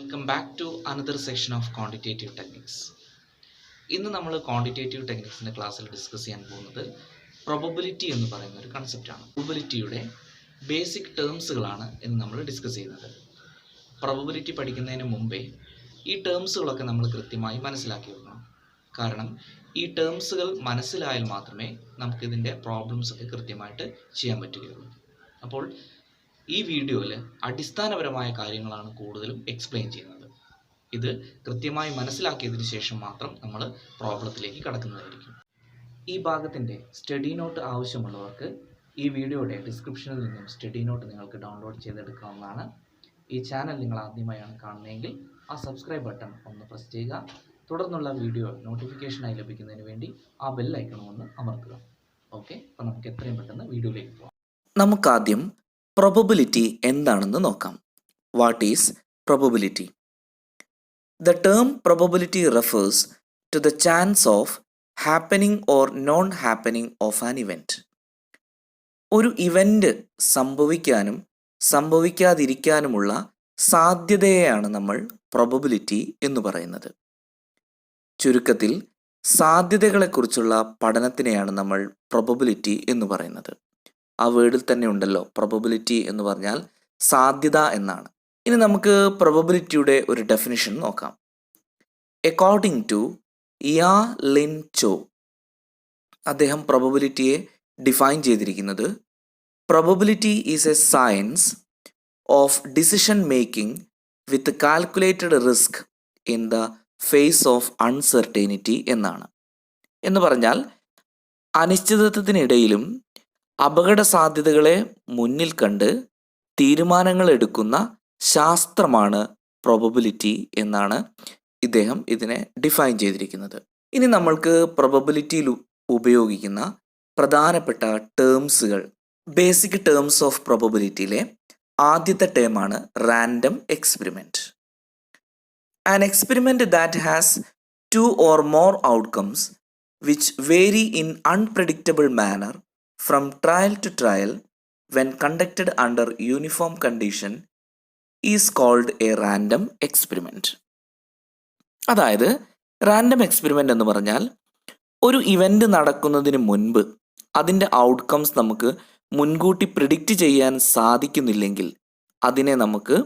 Welcome back to another section of quantitative techniques. ഇന്ന് നമ്മൾ quantitative ടെക്നിക്സിൻ്റെ ക്ലാസ്സിൽ ഡിസ്കസ് ചെയ്യാൻ പോകുന്നത് പ്രോബബിലിറ്റി എന്ന് പറയുന്ന ഒരു കൺസെപ്റ്റാണ്. പ്രോബബിലിറ്റിയുടെ ബേസിക് ടേംസുകളാണ് ഇന്ന് നമ്മൾ ഡിസ്കസ് ചെയ്യുന്നത്. പ്രോബബിലിറ്റി പഠിക്കുന്നതിന് മുമ്പേ ഈ ടേംസുകളൊക്കെ നമ്മൾ കൃത്യമായി മനസ്സിലാക്കി വെക്കണം. കാരണം ഈ ടേംസുകൾ മനസ്സിലായാൽ മാത്രമേ നമുക്കിതിൻ്റെ പ്രോബ്ലംസ് ഒക്കെ കൃത്യമായിട്ട് ചെയ്യാൻ പറ്റുകയുള്ളൂ. അപ്പോൾ ഈ വീഡിയോയിൽ അടിസ്ഥാനപരമായ കാര്യങ്ങളാണ് കൂടുതലും എക്സ്പ്ലെയിൻ ചെയ്യുന്നത്. ഇത് കൃത്യമായി മനസ്സിലാക്കിയതിന് ശേഷം മാത്രം നമ്മൾ പ്രോബ്ലത്തിലേക്ക് കടക്കുന്നതായിരിക്കും. ഈ ഭാഗത്തിൻ്റെ സ്റ്റഡി നോട്ട് ആവശ്യമുള്ളവർക്ക് ഈ വീഡിയോയുടെ ഡിസ്ക്രിപ്ഷനിൽ നിന്നും സ്റ്റഡി നോട്ട് നിങ്ങൾക്ക് ഡൗൺലോഡ് ചെയ്തെടുക്കാവുന്നതാണ്. ഈ ചാനൽ നിങ്ങൾ ആദ്യമായാണ് കാണുന്നതെങ്കിൽ ആ സബ്സ്ക്രൈബ് ബട്ടൺ ഒന്ന് പ്രസ് ചെയ്യുക. തുടർന്നുള്ള വീഡിയോ നോട്ടിഫിക്കേഷനായി ലഭിക്കുന്നതിന് വേണ്ടി ആ ബെൽ ഐക്കൺ ഒന്ന് അമർത്തുക. ഓക്കെ, അപ്പോൾ നമുക്ക് എത്രയും പെട്ടെന്ന് വീഡിയോയിലേക്ക് പോകാം. നമുക്കാദ്യം പ്രോബബിലിറ്റി എന്താണെന്ന് നോക്കാം. What is probability? The term probability refers to the chance of happening or non happening of an event. ഒരു ഇവൻ്റ് സംഭവിക്കാനും സംഭവിക്കാതിരിക്കാനുമുള്ള സാധ്യതയെയാണ് നമ്മൾ പ്രോബബിലിറ്റി എന്ന് പറയുന്നത്. ചുരുക്കത്തിൽ സാധ്യതകളെക്കുറിച്ചുള്ള പഠനത്തിനെയാണ് നമ്മൾ പ്രോബബിലിറ്റി എന്ന് പറയുന്നത്. ആ വേർഡിൽ തന്നെ ഉണ്ടല്ലോ, പ്രോബബിലിറ്റി എന്ന് പറഞ്ഞാൽ സാധ്യത എന്നാണ്. ഇനി നമുക്ക് പ്രോബബിലിറ്റിയുടെ ഒരു ഡെഫിനിഷൻ നോക്കാം. According to yeah Lin Chou, അദ്ദേഹം പ്രോബബിലിറ്റിയെ ഡിഫൈൻ ചെയ്തിരിക്കുന്നത് probability is a science of decision making with calculated risk in the face of uncertainty എന്നാണ്. എന്ന് പറഞ്ഞാൽ അനിശ്ചിതത്വത്തിനിടയിലും അപകട സാധ്യതകളെ മുന്നിൽ കണ്ട് തീരുമാനങ്ങൾ എടുക്കുന്ന ശാസ്ത്രമാണ് പ്രോബബിലിറ്റി എന്നാണ് ഇദ്ദേഹം ഇതിനെ ഡിഫൈൻ ചെയ്തിരിക്കുന്നത്. ഇനി നമ്മൾക്ക് പ്രോബബിലിറ്റിയിൽ ഉപയോഗിക്കുന്ന പ്രധാനപ്പെട്ട ടേംസുകൾ, ബേസിക് ടേംസ് ഓഫ് പ്രോബബിലിറ്റിയിലെ ആദ്യത്തെ ടേമാണ് random experiment. An experiment that has 2 or more outcomes which vary in unpredictable manner from trial to trial when conducted under uniform condition is called a random experiment. അതായത് random experiment എന്ന് പറഞ്ഞാൽ ഒരു event നടക്കുന്നതിന് മുൻപ് അതിൻ്റെ outcomes നമുക്ക് മുൻകൂട്ടി predict ചെയ്യാൻ സാധിക്കുന്നില്ലെങ്കിൽ അതിനെ നമുക്ക്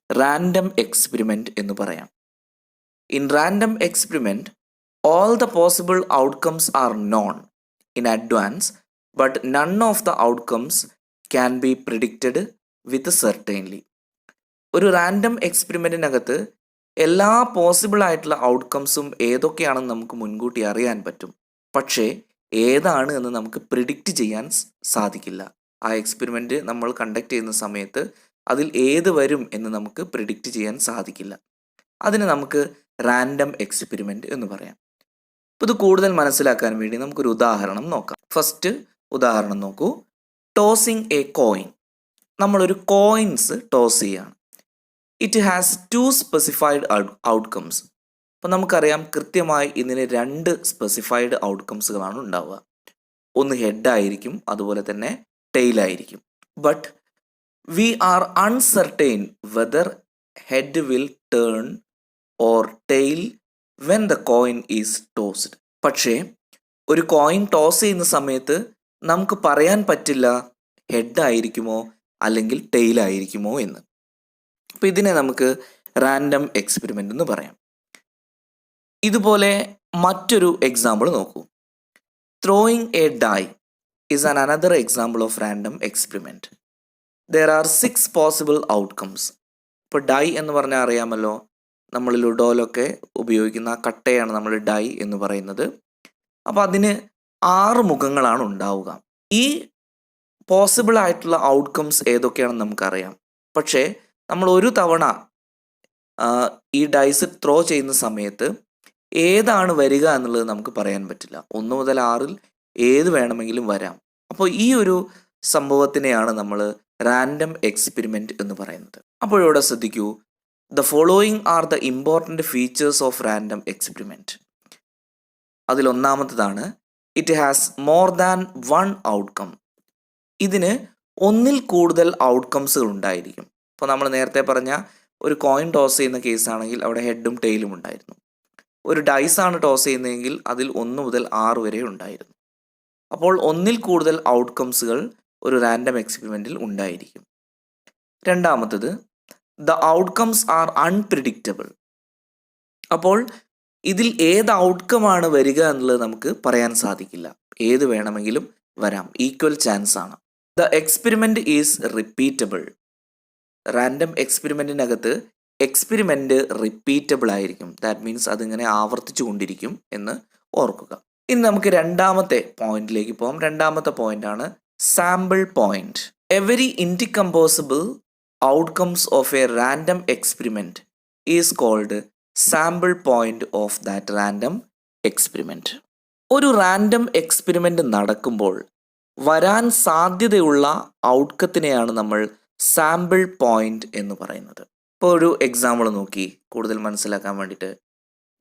റാൻഡം എക്സ്പെരിമെൻ്റ് എന്ന് പറയാം. In random experiment, all the possible outcomes are known in advance, but none of the outcomes can be predicted with certainty. ഒരു റാൻഡം എക്സ്പെരിമെൻറ്റിനകത്ത് എല്ലാ പോസിബിൾ ആയിട്ടുള്ള ഔട്ട്കംസും ഏതൊക്കെയാണെന്ന് നമുക്ക് മുൻകൂട്ടി അറിയാൻ പറ്റും, പക്ഷേ ഏതാണ് എന്ന് നമുക്ക് പ്രിഡിക്റ്റ് ചെയ്യാൻ സാധിക്കില്ല. ആ എക്സ്പെരിമെൻറ്റ് നമ്മൾ കണ്ടക്ട് ചെയ്യുന്ന സമയത്ത് അതിൽ ഏത് വരും എന്ന് നമുക്ക് പ്രിഡിക്റ്റ് ചെയ്യാൻ സാധിക്കില്ല. അതിന് നമുക്ക് റാൻഡം എക്സ്പെരിമെൻ്റ് എന്ന് പറയാം. അപ്പോൾ ഇത് കൂടുതൽ മനസ്സിലാക്കാൻ വേണ്ടി നമുക്കൊരു ഉദാഹരണം നോക്കാം. ഫസ്റ്റ് ഉദാഹരണം നോക്കൂ. Tossing A coin. നമ്മളൊരു കോയിൻസ് ടോസ് ചെയ്യുകയാണ്. It has 2 specified outcomes. അപ്പോൾ നമുക്കറിയാം കൃത്യമായി ഇതിന് 2 സ്പെസിഫൈഡ് ഔട്ട്കംസുകളാണ് ഉണ്ടാവുക. ഒന്ന് ഹെഡായിരിക്കും, അതുപോലെ തന്നെ ടെയിലായിരിക്കും. But we are uncertain whether head will turn or tail when the coin is tossed. പക്ഷേ ഒരു കോയിൻ ടോസ് ചെയ്യുന്ന സമയത്ത് നമുക്ക് പറയാൻ പറ്റില്ല ഹെഡ് ആയിരിക്കുമോ അല്ലെങ്കിൽ ടെയിൽ ആയിരിക്കുമോ എന്ന്. അപ്പോൾ ഇതിനെ നമുക്ക് റാൻഡം എക്സ്പെരിമെൻ്റ് എന്ന് പറയാം. ഇതുപോലെ മറ്റൊരു എക്സാമ്പിൾ നോക്കൂ. Throwing A die is an another example of random experiment. There are 6 possible outcomes. ഇപ്പോൾ ഡൈ എന്ന് പറഞ്ഞാൽ അറിയാമല്ലോ, നമ്മൾ ലുഡോയിലൊക്കെ ഉപയോഗിക്കുന്ന കട്ടയാണ് നമ്മൾ ഡൈ എന്ന് പറയുന്നത്. അപ്പോൾ അതിന് 6 മുഖങ്ങളാണ് ഉണ്ടാവുക. ഈ പോസിബിൾ ആയിട്ടുള്ള ഔട്ട്കംസ് ഏതൊക്കെയാണെന്ന് നമുക്കറിയാം, പക്ഷേ നമ്മൾ ഒരു തവണ ഈ ഡൈസ് ത്രോ ചെയ്യുന്ന സമയത്ത് ഏതാണ് വരിക എന്നുള്ളത് നമുക്ക് പറയാൻ പറ്റില്ല. 1 മുതൽ 6 ഏത് വേണമെങ്കിലും വരാം. അപ്പോൾ ഈ ഒരു സംഭവത്തിനെയാണ് നമ്മൾ റാൻഡം എക്സ്പെരിമെൻറ്റ് എന്ന് പറയുന്നത്. അപ്പോഴിവിടെ ശ്രദ്ധിക്കൂ, The following are the important features of random experiment. അതിലൊന്നാമത്തതാണ് it has more than 1 outcome. ഇതിന് ഒന്നിൽ കൂടുതൽ ഔട്ട്കംസുകൾ ഉണ്ടായിരിക്കും. അപ്പോൾ നമ്മൾ നേരത്തെ പറഞ്ഞ ഒരു കോയിൻ ടോസ് ചെയ്യുന്ന കേസാണെങ്കിൽ അവിടെ ഹെഡും ടെയിലും ഉണ്ടായിരുന്നു. ഒരു ഡൈസാണ് ടോസ് ചെയ്യുന്നതെങ്കിൽ അതിൽ 1 മുതൽ 6 വരെ ഉണ്ടായിരുന്നു. അപ്പോൾ ഒന്നിൽ കൂടുതൽ ഔട്ട്കംസുകൾ ഒരു റാൻഡം എക്സ്പെരിമെൻറ്റിൽ ഉണ്ടായിരിക്കും. രണ്ടാമത്തത്, ദ ഔട്ട്കംസ് ആർ അൺപ്രിഡിക്റ്റബിൾ. അപ്പോൾ ഇതിൽ ഏത് ഔട്ട്കമാണ് വരിക എന്നുള്ളത് നമുക്ക് പറയാൻ സാധിക്കില്ല. ഏത് വേണമെങ്കിലും വരാം, ഈക്വൽ ചാൻസ് ആണ്. The experiment is repeatable. Random എക്സ്പെരിമെൻറ്റിനകത്ത് എക്സ്പെരിമെൻറ്റ് റിപ്പീറ്റബിൾ ആയിരിക്കും. ദാറ്റ് മീൻസ് അതിങ്ങനെ ആവർത്തിച്ചു കൊണ്ടിരിക്കും എന്ന് ഓർക്കുക. ഇനി നമുക്ക് രണ്ടാമത്തെ പോയിന്റിലേക്ക് പോകാം. രണ്ടാമത്തെ പോയിന്റാണ് sample point. Every indecomposable outcomes of a random experiment is called sample point of that random experiment. ഒരു റാൻഡം എക്സ്പെരിമെൻറ്റ് നടക്കുമ്പോൾ വരാൻ സാധ്യതയുള്ള ഔട്ട്കത്തിനെയാണ് നമ്മൾ സാമ്പിൾ പോയിന്റ് എന്ന് പറയുന്നത്. ഇപ്പോൾ ഒരു എക്സാമ്പിൾ നോക്കി കൂടുതൽ മനസ്സിലാക്കാൻ വേണ്ടിയിട്ട്.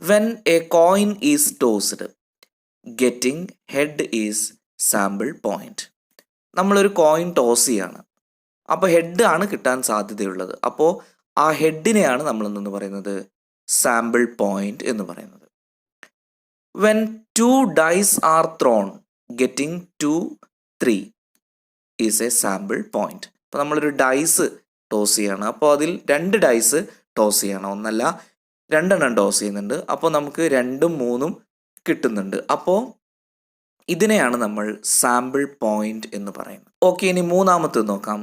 When a coin is tossed, getting head is sample point. നമ്മളൊരു കോയിൻ ടോസ് ചെയ്യാണ്, അപ്പോൾ ഹെഡ് ആണ് കിട്ടാൻ സാധ്യതയുള്ളത്. അപ്പോൾ ആ ഹെഡിനെയാണ് നമ്മൾ എന്തെന്ന് പറയുന്നത്, സാമ്പിൾ പോയിന്റ് എന്ന് പറയുന്നത്. When 2 dice are thrown, getting 2, 3 is a sample point. അപ്പോൾ നമ്മളൊരു ഡൈസ് ടോസ് ചെയ്യാണ്, അപ്പോൾ അതിൽ 2 ഡൈസ് ടോസ് ചെയ്യണം, ഒന്നല്ല 2 ടോസ് ചെയ്യുന്നുണ്ട്. അപ്പോൾ നമുക്ക് 2ഉം 3ഉം കിട്ടുന്നുണ്ട്. അപ്പോൾ ഇതിനെയാണ് നമ്മൾ സാമ്പിൾ പോയിന്റ് എന്ന് പറയുന്നത്. ഓക്കെ, ഇനി മൂന്നാമത്തെ നോക്കാം,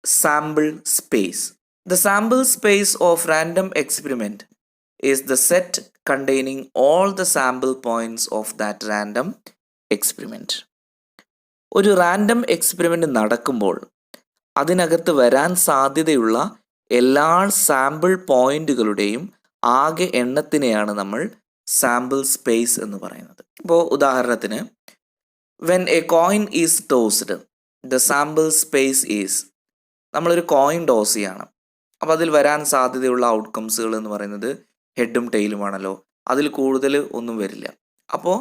sample space. The sample space of random experiment is the set containing all the sample points of that random experiment. ഒരു റാൻഡം എക്സ്പെരിമെൻറ്റ് നടക്കുമ്പോൾ അതിനകത്ത് വരാൻ സാധ്യതയുള്ള എല്ലാ സാമ്പിൾ പോയിന്റുകളുടെയും ആകെ എണ്ണത്തിനെയാണ് നമ്മൾ സാമ്പിൾ സ്പേസ് എന്ന് പറയുന്നത്. ഇപ്പോൾ ഉദാഹരണത്തിന്, when a coin is tossed, the sample space is, നമ്മളൊരു കോയിൻ ടോസ് ചെയ്യണം, അപ്പോൾ അതിൽ വരാൻ സാധ്യതയുള്ള ഔട്ട്കംസുകൾ എന്ന് പറയുന്നത് ഹെഡും ടെയിലുമാണല്ലോ. അതിൽ കൂടുതൽ ഒന്നും വരില്ല. അപ്പോൾ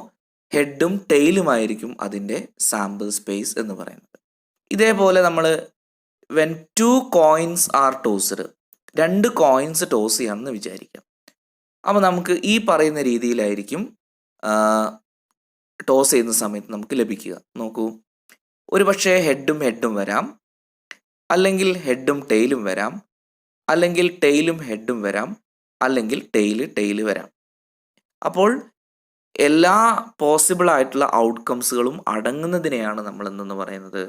ഹെഡും ടെയിലുമായിരിക്കും അതിൻ്റെ സാമ്പിൾ സ്പേസ് എന്ന് പറയുന്നത്. ഇതേപോലെ നമ്മൾ when 2 coins are tossed, 2 coins toss ചെയ്യാമെന്ന് വിചാരിക്കാം. അപ്പോൾ നമുക്ക് ഈ പറയുന്ന രീതിയിലായിരിക്കും ടോസ് ചെയ്യുന്ന സമയത്ത് നമുക്ക് ലഭിക്കുക. നോക്കൂ, ഒരു പക്ഷേ ഹെഡും വരാം, അല്ലെങ്കിൽ ഹെഡും ടെയിലും വരാം, അല്ലെങ്കിൽ ടെയിലും ഹെഡും വരാം, അല്ലെങ്കിൽ ടെയില് വരാം. അപ്പോൾ എല്ലാ പോസിബിൾ ആയിട്ടുള്ള ഔട്ട്കംസുകളും അടങ്ങുന്നതിനെയാണ് നമ്മൾ എന്തെന്ന് പറയുന്നത്,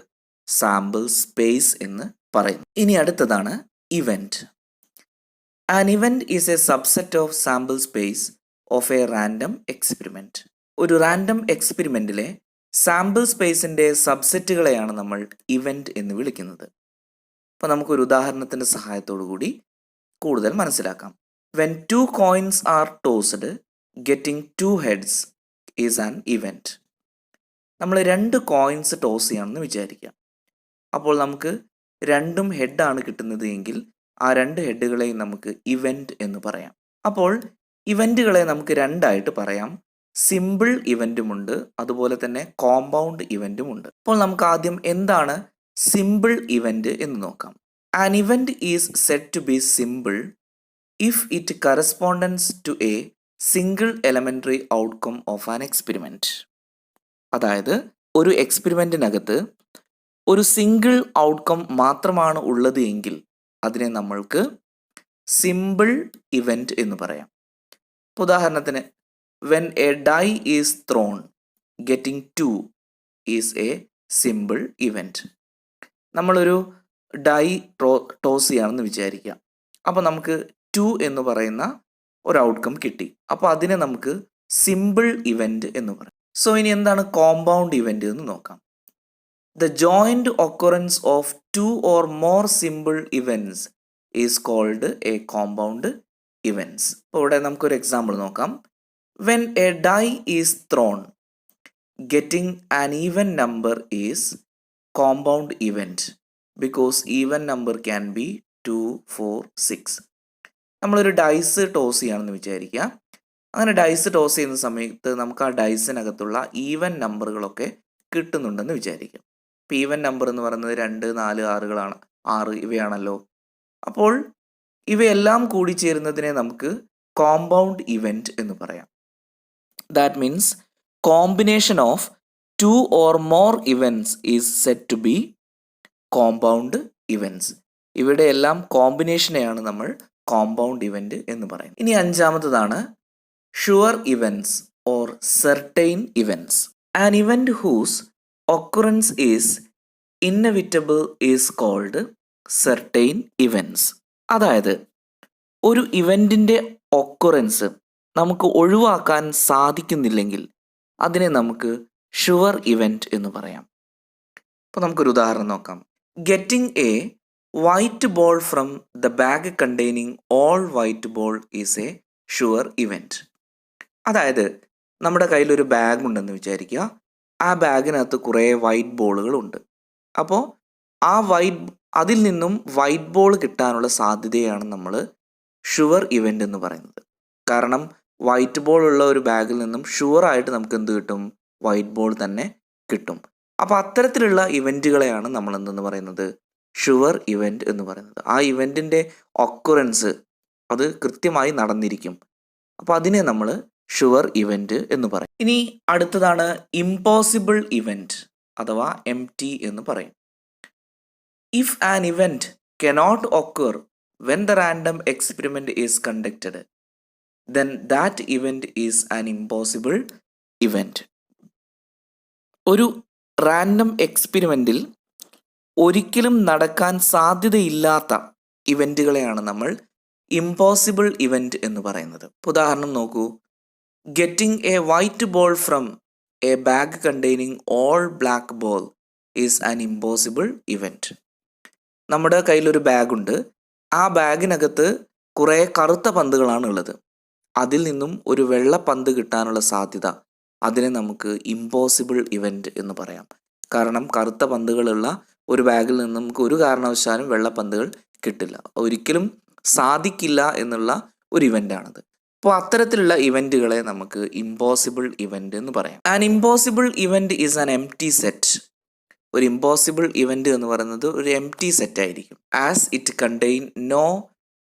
സാമ്പിൾ സ്പേസ് എന്ന് പറയുന്നു. ഇനി അടുത്തതാണ് event. An event is A subset of sample space of a random experiment. ഒരു റാൻഡം എക്സ്പെരിമെൻറ്റിലെ സാമ്പിൾ സ്പേസിൻ്റെ സബ്സെറ്റുകളെയാണ് നമ്മൾ ഇവൻറ്റ് എന്ന് വിളിക്കുന്നത്. അപ്പോൾ നമുക്കൊരു ഉദാഹരണത്തിൻ്റെ സഹായത്തോടു കൂടി കൂടുതൽ മനസ്സിലാക്കാം. When 2 coins are tossed, getting 2 heads is an event. നമ്മൾ 2 കോയിൻസ് ടോസ് ചെയ്യാമെന്ന് വിചാരിക്കാം. അപ്പോൾ നമുക്ക് 2ഉം ഹെഡാണ് കിട്ടുന്നത് എങ്കിൽ ആ 2 ഹെഡുകളെയും നമുക്ക് ഇവൻറ്റ് എന്ന് പറയാം. അപ്പോൾ ഇവൻറ്റുകളെ നമുക്ക് 2ആയിട്ട് പറയാം. സിമ്പിൾ ഇവൻറ്റുമുണ്ട്, അതുപോലെ തന്നെ കോമ്പൗണ്ട് ഇവൻറ്റുമുണ്ട്. അപ്പോൾ നമുക്ക് ആദ്യം എന്താണ് സിമ്പിൾ ഇവൻറ്റ് എന്ന് നോക്കാം. An event is said to be simple if it correspondence to a single elementary outcome of an experiment. അതായത് ഒരു എക്സ്പെരിമെൻറ്റിനകത്ത് ഒരു സിംഗിൾ ഔട്ട്കം മാത്രമാണ് ഉള്ളത് എങ്കിൽ അതിനെ നമ്മൾക്ക് സിമ്പിൾ ഇവൻറ്റ് എന്ന് പറയാം. ഉദാഹരണത്തിന്, when a die is thrown, getting 2 is a simple event. നമ്മളൊരു ഡൈ ടോസ് ചെയ്യാണെന്ന് വിചാരിക്കാം. അപ്പോൾ നമുക്ക് 2 എന്ന് പറയുന്ന ഒരു ഔട്ട്കം കിട്ടി. അപ്പോൾ അതിനെ നമുക്ക് സിമ്പിൾ ഇവൻറ്റ് എന്ന് പറയും. സോ ഇനി എന്താണ് കോമ്പൗണ്ട് ഇവൻറ്റ് എന്ന് നോക്കാം. The joint occurrence of 2 or more simple events is called a compound events. അപ്പോൾ ഇവിടെ നമുക്കൊരു എക്സാമ്പിൾ നോക്കാം. When a die is thrown, getting an even number is compound event because even number can be 2, 4, 6. നമ്മളൊരു dyes toss ചെയ്യുകയാണെന്ന് വിചാരിക്കുക. അങ്ങനെ dyes toss ചെയ്യുന്ന സമയത്ത് നമുക്ക് ആ ഡൈസിനകത്തുള്ള ഈവൻ നമ്പറുകളൊക്കെ കിട്ടുന്നുണ്ടെന്ന് വിചാരിക്കാം. ഇപ്പോൾ ഈവൻ നമ്പർ എന്ന് പറയുന്നത് 2, 4, 6 ഇവയാണല്ലോ. അപ്പോൾ ഇവയെല്ലാം കൂടി ചേരുന്നതിനെ നമുക്ക് കോമ്പൗണ്ട് ഇവൻറ്റ് എന്ന് പറയാം. That means combination of 2 or more events is said to be compound events. ഇവിടെ എല്ലാം കോമ്പിനേഷനെയാണ് നമ്മൾ കോമ്പൗണ്ട് ഇവൻറ്റ് എന്ന് പറയുന്നത്. ഇനി അഞ്ചാമത്തതാണ് sure events or certain events. An event whose occurrence is inevitable is called certain events. അതായത് ഒരു ഇവൻറ്റിൻ്റെ ഒക്കുറൻസ് നമുക്ക് ഒഴിവാക്കാൻ സാധിക്കുന്നില്ലെങ്കിൽ അതിനെ നമുക്ക് ഷുവർ ഇവൻറ്റ് എന്ന് പറയാം. അപ്പോൾ നമുക്കൊരു ഉദാഹരണം നോക്കാം. Getting a white ball from the bag containing all white ball is A sure event. അതായത് നമ്മുടെ കയ്യിലൊരു ബാഗ് ഉണ്ടെന്ന് വിചാരിക്കുക. ആ ബാഗിനകത്ത് കുറേ വൈറ്റ് ബോളുകളുണ്ട്. അപ്പോൾ അതിൽ നിന്നും വൈറ്റ് ബോൾ കിട്ടാനുള്ള സാധ്യതയാണ് നമ്മൾ ഷുവർ ഇവൻ്റ് എന്ന് പറയുന്നത്. കാരണം വൈറ്റ് ബോൾ ഉള്ള ഒരു ബാഗിൽ നിന്നും ഷുവറായിട്ട് നമുക്ക് എന്ത് കിട്ടും? വൈറ്റ് ബോൾ തന്നെ കിട്ടും. അപ്പോൾ അത്തരത്തിലുള്ള ഇവൻറ്റുകളെയാണ് നമ്മൾ എന്തെന്ന് പറയുന്നത്? ഷുവർ ഇവൻറ്റ് എന്ന് പറയുന്നത്. ആ ഇവൻറ്റിൻ്റെ ഒക്കുറൻസ് അത് കൃത്യമായി നടന്നിരിക്കും. അപ്പോൾ അതിനെ നമ്മൾ ഷുവർ ഇവൻറ്റ് എന്ന് പറയും. ഇനി അടുത്തതാണ് ഇമ്പോസിബിൾ ഇവൻറ്റ് അഥവാ MT എന്ന് പറയും. If an event cannot occur when the random experiment is conducted, then that event is an impossible event. ഒരു റാൻഡം എക്സ്പെരിമെൻറ്റിൽ ഒരിക്കലും നടക്കാൻ സാധ്യതയില്ലാത്ത ഇവൻറ്റുകളെയാണ് നമ്മൾ ഇമ്പോസിബിൾ ഇവൻറ്റ് എന്ന് പറയുന്നത്. ഉദാഹരണം നോക്കൂ. Getting a white ball from a bag containing all black ball is an impossible event. നമ്മുടെ കയ്യിലൊരു ബാഗുണ്ട്. ആ ബാഗിനകത്ത് കുറേ കറുത്ത പന്തുകളാണ് ഉള്ളത്. അതിൽ നിന്നും ഒരു വെള്ള പന്ത് കിട്ടാനുള്ള സാധ്യത, അതിനെ നമുക്ക് ഇമ്പോസിബിൾ ഇവൻറ്റ് എന്ന് പറയാം. കാരണം കറുത്ത പന്തുകളുള്ള ഒരു ബാഗിൽ നിന്നും നമുക്ക് ഒരു കാരണവശാലും വെള്ളപ്പന്തുകൾ കിട്ടില്ല, ഒരിക്കലും സാധിക്കില്ല എന്നുള്ള ഒരു ഇവൻ്റാണത്. അപ്പോൾ അത്തരത്തിലുള്ള ഇവൻറ്റുകളെ നമുക്ക് ഇമ്പോസിബിൾ ഇവൻറ്റ് എന്ന് പറയാം. An impossible event is an empty set. ഒരു ഇമ്പോസിബിൾ ഇവൻറ്റ് എന്ന് പറയുന്നത് ഒരു എംപ്റ്റി സെറ്റ് ആയിരിക്കും. As it contain no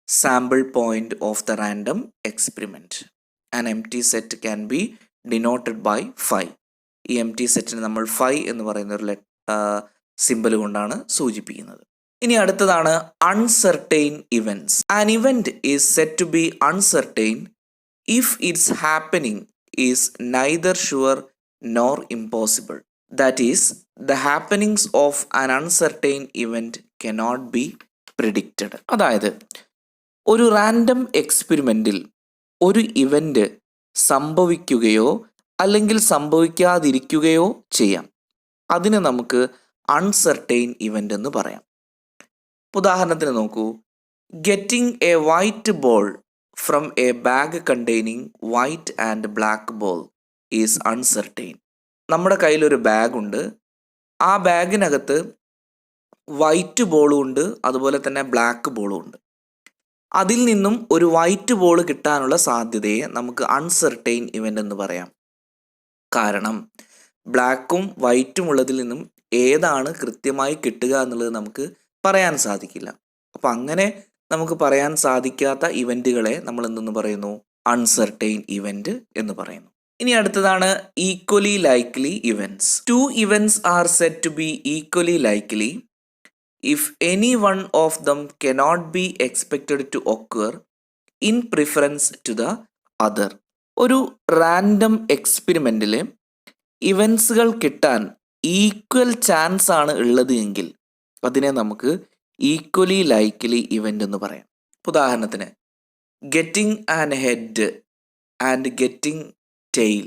sample point of the random experiment. An empty set can be denoted by 5. ഈ എംപ്റ്റി സെറ്റിന് നമ്മൾ 5 എന്ന് പറയുന്ന ഒരു സിമ്പിൾ കൊണ്ടാണ് സൂചിപ്പിക്കുന്നത്. ഇനി അടുത്തതാണ് uncertain events. An event is set to be uncertain if its happening is neither sure nor impossible. That is, the happenings of an uncertain event cannot be predicted. അതായത് ഒരു റാൻഡം എക്സ്പെരിമെൻറ്റിൽ ഒരു ഇവൻ്റ് സംഭവിക്കുകയോ അല്ലെങ്കിൽ സംഭവിക്കാതിരിക്കുകയോ ചെയ്യാം. അതിനെ നമുക്ക് അൺസെർട്ടൈൻ ഇവൻ്റ് എന്ന് പറയാം. ഉദാഹരണത്തിന് നോക്കൂ. Getting a white ball from a bag containing white and black ball is uncertain. നമ്മുടെ കയ്യിലൊരു ബാഗുണ്ട്. ആ ബാഗിനകത്ത് വൈറ്റ് ബോളും ഉണ്ട്, അതുപോലെ തന്നെ ബ്ലാക്ക് ബോളും ഉണ്ട്. അതിൽ നിന്നും ഒരു വൈറ്റ് ബോൾ കിട്ടാനുള്ള സാധ്യതയെ നമുക്ക് അൺസെർട്ടൈൻ ഇവൻ്റ് എന്ന് പറയാം. കാരണം ബ്ലാക്കും വൈറ്റും ഉള്ളതിൽ നിന്നും ഏതാണ് കൃത്യമായി കിട്ടുക എന്നുള്ളത് നമുക്ക് പറയാൻ സാധിക്കില്ല. അപ്പം അങ്ങനെ നമുക്ക് പറയാൻ സാധിക്കാത്ത ഇവൻറ്റുകളെ നമ്മൾ എന്തെന്ന് പറയുന്നു? അൺസെർട്ടൈൻ ഇവൻറ്റ് എന്ന് പറയുന്നു. ഇനി അടുത്തതാണ് equally likely events. 2 events are said to be equally likely if any one of them cannot be expected to occur in preference to the other. ഒരു റാൻഡം എക്സ്പെരിമെൻറ്റിൽ ഇവൻസുകൾ കിട്ടാൻ ഈക്വൽ ചാൻസ് ആണ് ഉള്ളത് എങ്കിൽ അതിനെ നമുക്ക് ഈക്വലി ലൈക്ലി ഇവൻ്റ് എന്ന് പറയാം. ഉദാഹരണത്തിന് getting an head and getting tail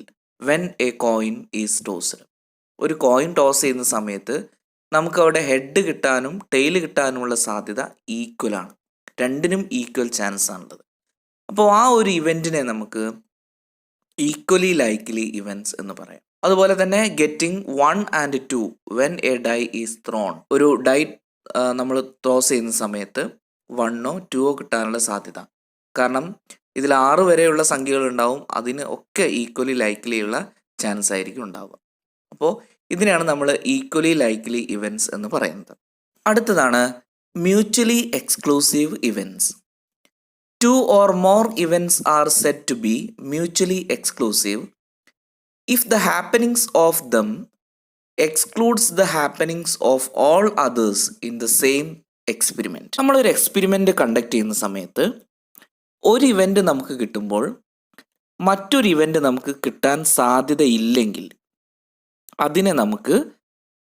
when a coin is tossed. ഒരു കോയിൻ ടോസ് ചെയ്യുന്ന സമയത്ത് നമുക്കവിടെ ഹെഡ് കിട്ടാനും ടെയിൽ കിട്ടാനുമുള്ള സാധ്യത ഈക്വലാണ്. രണ്ടിനും ഈക്വൽ ചാൻസ് ആണുള്ളത്. അപ്പോൾ ആ ഒരു ഇവൻറ്റിനെ നമുക്ക് ഈക്വലി ലൈക്ലി ഇവൻറ്റ്സ് എന്ന് പറയാം. അതുപോലെ തന്നെ getting 1 and 2 when a die is thrown. ഒരു ഡൈ നമ്മൾ ടോസ് ചെയ്യുന്ന സമയത്ത് 1 or 2 കിട്ടാനുള്ള സാധ്യത. കാരണം ഇതിൽ 6 വരെയുള്ള സംഖ്യകൾ ഉണ്ടാവും. അതിന് ഒക്കെ ഈക്വലി ലൈക്ലി ഉള്ള ചാൻസ് ആയിരിക്കും ഉണ്ടാവുക. അപ്പോൾ ഇതിനെയാണ് നമ്മൾ ഈക്വലി ലൈക്ലി ഇവൻറ്റ്സ് എന്ന് പറയുന്നത്. അടുത്തതാണ് mutually exclusive events. 2 or more events are said to be mutually exclusive if the happenings of them excludes the happenings of all others in the same experiment. നമ്മളൊരു experiment conduct ചെയ്യുന്ന സമയത്ത് ഒരു event നമുക്ക് കിട്ടുമ്പോൾ മറ്റൊരു ഇവൻ്റ് നമുക്ക് കിട്ടാൻ സാധ്യതയില്ലെങ്കിൽ അതിനെ നമുക്ക്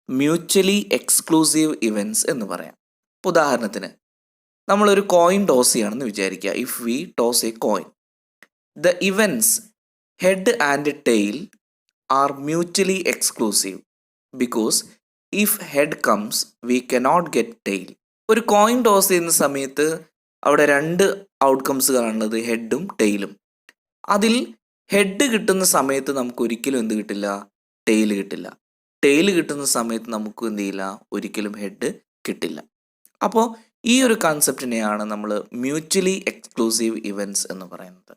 മ്യൂച്വലി എക്സ്ക്ലൂസീവ് ഇവൻറ്റ്സ് എന്ന് പറയാം. ഉദാഹരണത്തിന് നമ്മളൊരു കോയിൻ ടോസ് ചെയ്യുകയാണെന്ന് വിചാരിക്കുക. If we toss a coin, the events head and tail are mutually exclusive because if head comes we cannot get tail. ഒരു കോയിൻ ടോസ് ചെയ്യുന്ന സമയത്ത് അവിടെ രണ്ട് ഔട്ട്കംസുകളാണുള്ളത്, ഹെഡും ടെയിലും. അതിൽ ഹെഡ് കിട്ടുന്ന സമയത്ത് നമുക്ക് ഒരിക്കലും എന്ത് കിട്ടില്ല? ടെയിൽ കിട്ടില്ല. ടെയിൽ കിട്ടുന്ന സമയത്ത് നമുക്ക് എന്ത് ചെയ്യില്ല? ഒരിക്കലും ഹെഡ് കിട്ടില്ല. അപ്പോൾ ഈ ഒരു കൺസെപ്റ്റിനെയാണ് നമ്മൾ മ്യൂച്വലി എക്സ്ക്ലൂസീവ് ഇവൻറ്റ്സ് എന്ന് പറയുന്നത്.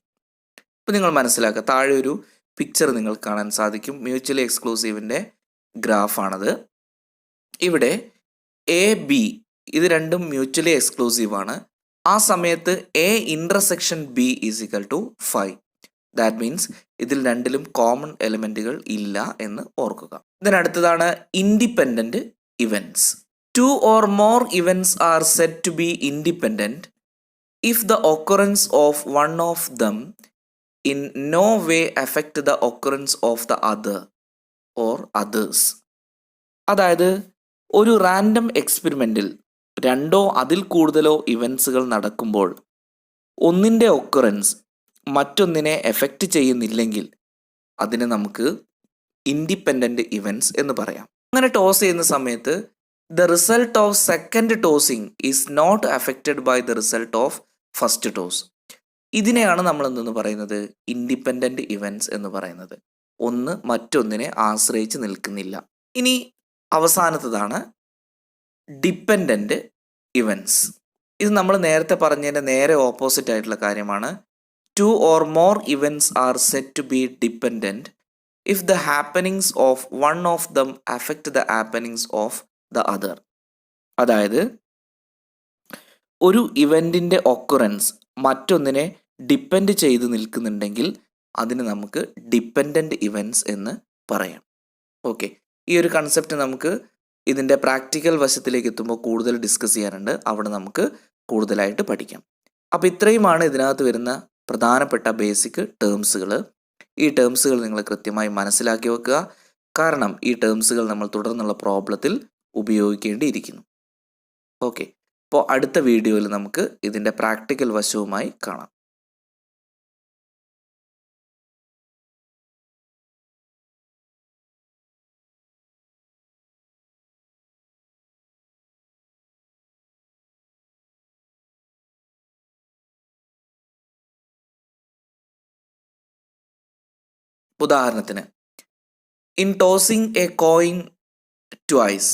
ഇപ്പോൾ നിങ്ങൾ മനസ്സിലാക്കുക, താഴെ ഒരു പിക്ചർ നിങ്ങൾ കാണാൻ സാധിക്കും. മ്യൂച്വലി എക്സ്ക്ലൂസീവിൻ്റെ ഗ്രാഫാണത്. ഇവിടെ എ ബി ഇത് രണ്ടും മ്യൂച്വലി എക്സ്ക്ലൂസീവ് ആണ്. ആ സമയത്ത് A intersection B is equal to 5. That means ഇതിൽ രണ്ടിലും കോമൺ എലിമെൻറ്റുകൾ ഇല്ല എന്ന് ഓർക്കുക. ഇതിനടുത്തതാണ് independent events. 2 or more events are said to be independent if the occurrence of one of them in no way affect the occurrence of the other or others. അതായത് ഒരു random എക്സ്പെരിമെൻറ്റിൽ രണ്ടോ അതിൽ കൂടുതലോ ഇവൻറ്റ്സുകൾ നടക്കുമ്പോൾ ഒന്നിൻ്റെ ഒക്കറൻസ് മറ്റൊന്നിനെ എഫക്റ്റ് ചെയ്യുന്നില്ലെങ്കിൽ അതിനെ നമുക്ക് ഇൻഡിപെൻഡൻറ്റ് ഇവൻറ്റ്സ് എന്ന് പറയാം. അങ്ങനെ ടോസ് ചെയ്യുന്ന സമയത്ത് the result of second tossing is not affected by the result of first toss. ഇതിനെയാണ് നമ്മൾ എന്തെന്ന് പറയുന്നത്? ഇൻഡിപെൻഡൻറ്റ് ഇവൻറ്റ്സ് എന്ന് പറയുന്നത്. ഒന്ന് മറ്റൊന്നിനെ ആശ്രയിച്ച് നിൽക്കുന്നില്ല. ഇനി അവസാനത്തതാണ് ഡിപ്പെൻഡൻറ്റ് ഇവൻറ്റ്സ്. ഇത് നമ്മൾ നേരത്തെ പറഞ്ഞതിൻ്റെ നേരെ ഓപ്പോസിറ്റ് ആയിട്ടുള്ള കാര്യമാണ്. 2 or more events are said to be dependent if the happenings of one of them affect the happenings of the other. അതായത് ഒരു ഇവൻറ്റിൻ്റെ ഒക്കുറൻസ് മറ്റൊന്നിനെ ഡിപ്പെൻഡ് ചെയ്ത് നിൽക്കുന്നുണ്ടെങ്കിൽ അതിന് നമുക്ക് ഡിപ്പെൻഡൻറ്റ് ഇവൻറ്റ്സ് എന്ന് പറയാം. ഓക്കെ, ഈ ഒരു കൺസെപ്റ്റ് നമുക്ക് ഇതിൻ്റെ പ്രാക്ടിക്കൽ വശത്തിലേക്ക് എത്തുമ്പോൾ കൂടുതൽ ഡിസ്കസ് ചെയ്യാനുണ്ട്. അവിടെ നമുക്ക് കൂടുതലായിട്ട് പഠിക്കാം. അപ്പോൾ ഇത്രയുമാണ് ഇതിനകത്ത് വരുന്ന പ്രധാനപ്പെട്ട ബേസിക് ടേംസുകൾ. ഈ ടേംസുകൾ നിങ്ങൾ കൃത്യമായി മനസ്സിലാക്കി വെക്കുക. കാരണം ഈ ടേംസുകൾ നമ്മൾ തുടർന്നുള്ള പ്രോബ്ലത്തിൽ ഉപയോഗിക്കേണ്ടിയിരിക്കുന്നു. ഓക്കെ, അപ്പോൾ അടുത്ത വീഡിയോയിൽ നമുക്ക് ഇതിൻ്റെ പ്രാക്ടിക്കൽ വശവുമായി കാണാം. ഉദാഹരണത്തിന്, in tossing A coin twice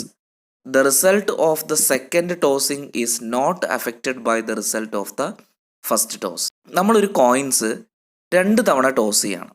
the result of the second tossing is not affected by the result of the first toss. നമ്മളൊരു കോയിൻസ് 2 തവണ ടോസ് ചെയ്യാണ്.